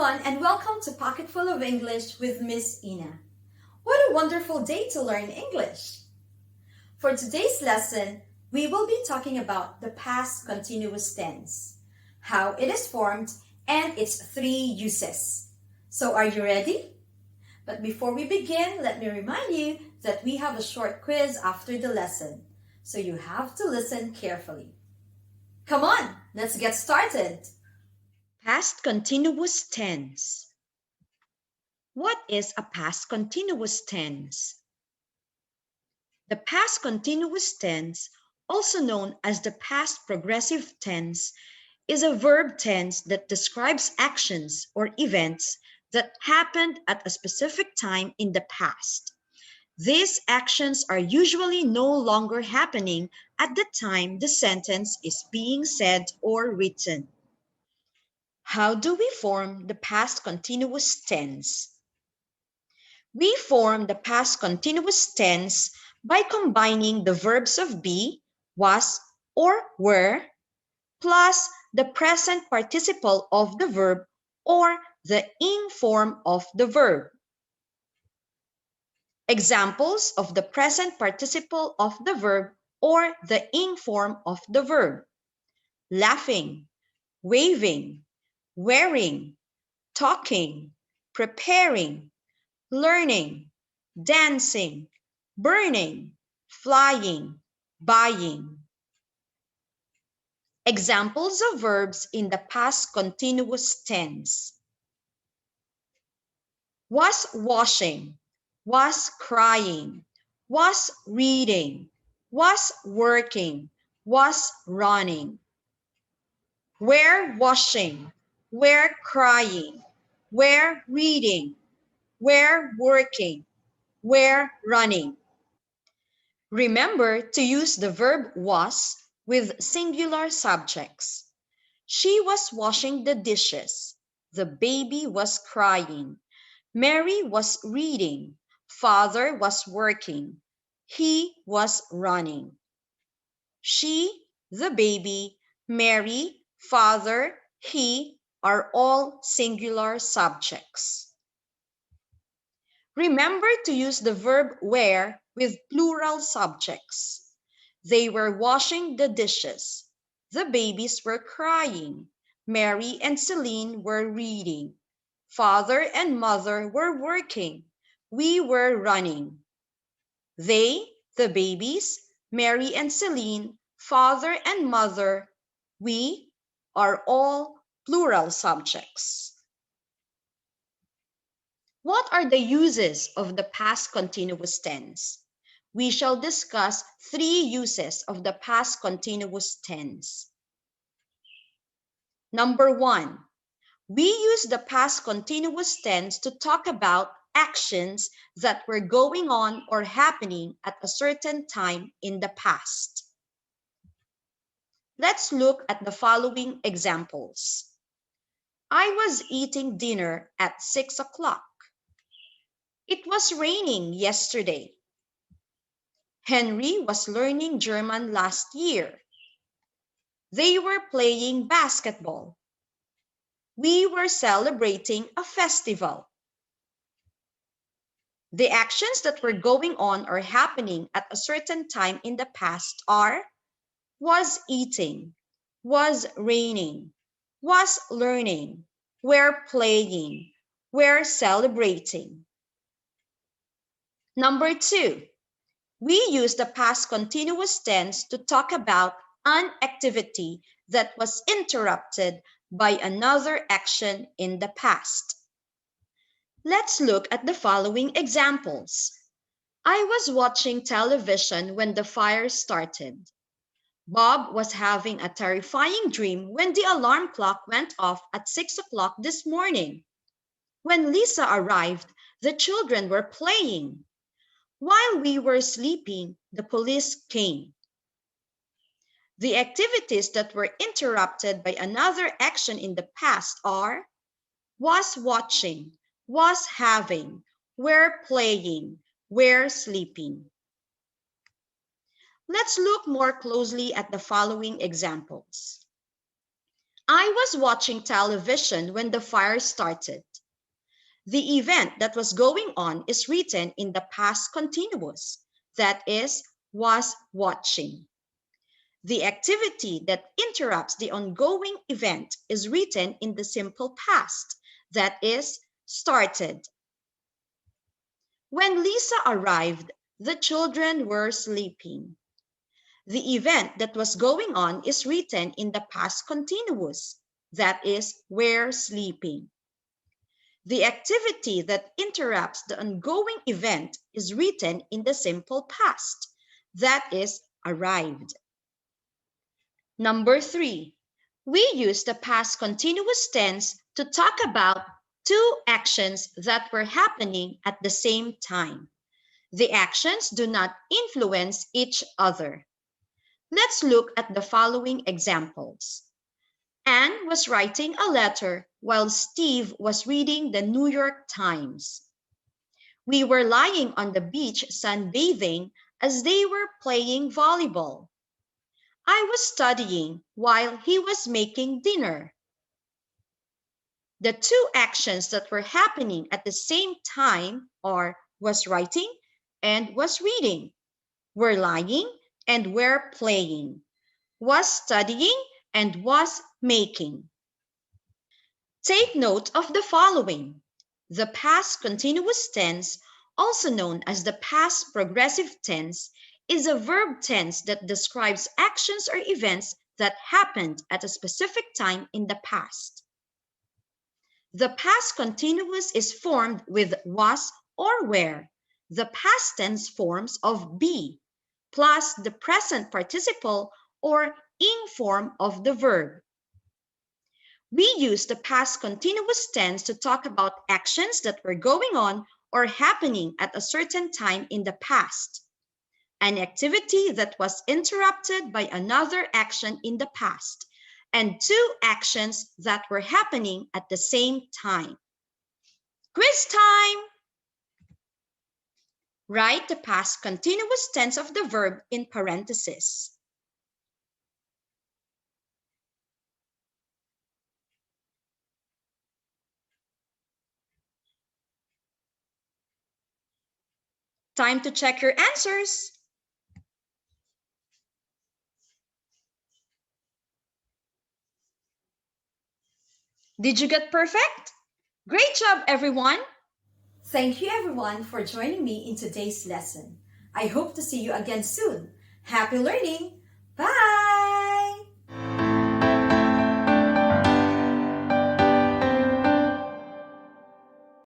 everyone, and welcome to Pocketful of English with Miss Ina. What a wonderful day to learn English! For today's lesson, we will be talking about the past continuous tense, how it is formed, and its three uses. So are you ready? But before we begin, let me remind you that we have a short quiz after the lesson, so you have to listen carefully. Come on, let's get started! Past continuous tense. What is a past continuous tense? The past continuous tense, also known as the past progressive tense, is a verb tense that describes actions or events that happened at a specific time in the past. These actions are usually no longer happening at the time the sentence is being said or written. How do we form the past continuous tense? We form the past continuous tense by combining the verbs of be, was, or were, plus the present participle of the verb or the ing form of the verb. Examples of the present participle of the verb or the ing form of the verb: laughing, waving, wearing, talking, preparing, learning, dancing, burning, flying, buying. Examples of verbs in the past continuous tense: was washing, was crying, was reading, was working, was running. Were washing, were crying, were reading, were working, were running. Remember to use the verb was with singular subjects. She was washing the dishes. The baby was crying. Mary was reading. Father was working. He was running. She, the baby, Mary, father, he are all singular subjects. Remember to use the verb were with plural subjects. They were washing the dishes. The babies were crying. Mary and Celine were reading. Father and mother were working. We were running. They, the babies, Mary and Celine, father and mother, we are all plural subjects. What are the uses of the past continuous tense? We shall discuss three uses of the past continuous tense. Number one, we use the past continuous tense to talk about actions that were going on or happening at a certain time in the past. Let's look at the following examples. I was eating dinner at 6 o'clock. It was raining yesterday. Henry was learning German last year. They were playing basketball. We were celebrating a festival. The actions that were going on or happening at a certain time in the past are was eating, was raining, was learning, were playing, were celebrating. Number two, we use the past continuous tense to talk about an activity that was interrupted by another action in the past. Let's look at the following examples. I was watching television when the fire started. Bob was having a terrifying dream when the alarm clock went off at 6 o'clock this morning. When Lisa arrived, the children were playing. While we were sleeping, the police came. The activities that were interrupted by another action in the past are was watching, was having, were playing, were sleeping. Let's look more closely at the following examples. I was watching television when the fire started. The event that was going on is written in the past continuous, that is, was watching. The activity that interrupts the ongoing event is written in the simple past, that is, started. When Lisa arrived, the children were sleeping. The event that was going on is written in the past continuous, that is, were sleeping. The activity that interrupts the ongoing event is written in the simple past, that is, arrived. Number 3, we use the past continuous tense to talk about two actions that were happening at the same time. The actions do not influence each other. Let's look at the following examples. Anne was writing a letter while Steve was reading the New York Times. We were lying on the beach sunbathing as they were playing volleyball. I was studying while he was making dinner. The two actions that were happening at the same time are was writing and was reading, were lying and were playing, was studying and was making. Take note of the following. The past continuous tense, also known as the past progressive tense, is a verb tense that describes actions or events that happened at a specific time in the past. The past continuous is formed with was or were, the past tense forms of be, plus the present participle or ing form of the verb. We use the past continuous tense to talk about actions that were going on or happening at a certain time in the past. An activity that was interrupted by another action in the past, and two actions that were happening at the same time. Quiz time! Write the past continuous tense of the verb in parentheses. Time to check your answers. Did you get perfect? Great job, everyone! Thank you everyone for joining me in today's lesson. I hope to see you again soon. Happy learning! Bye!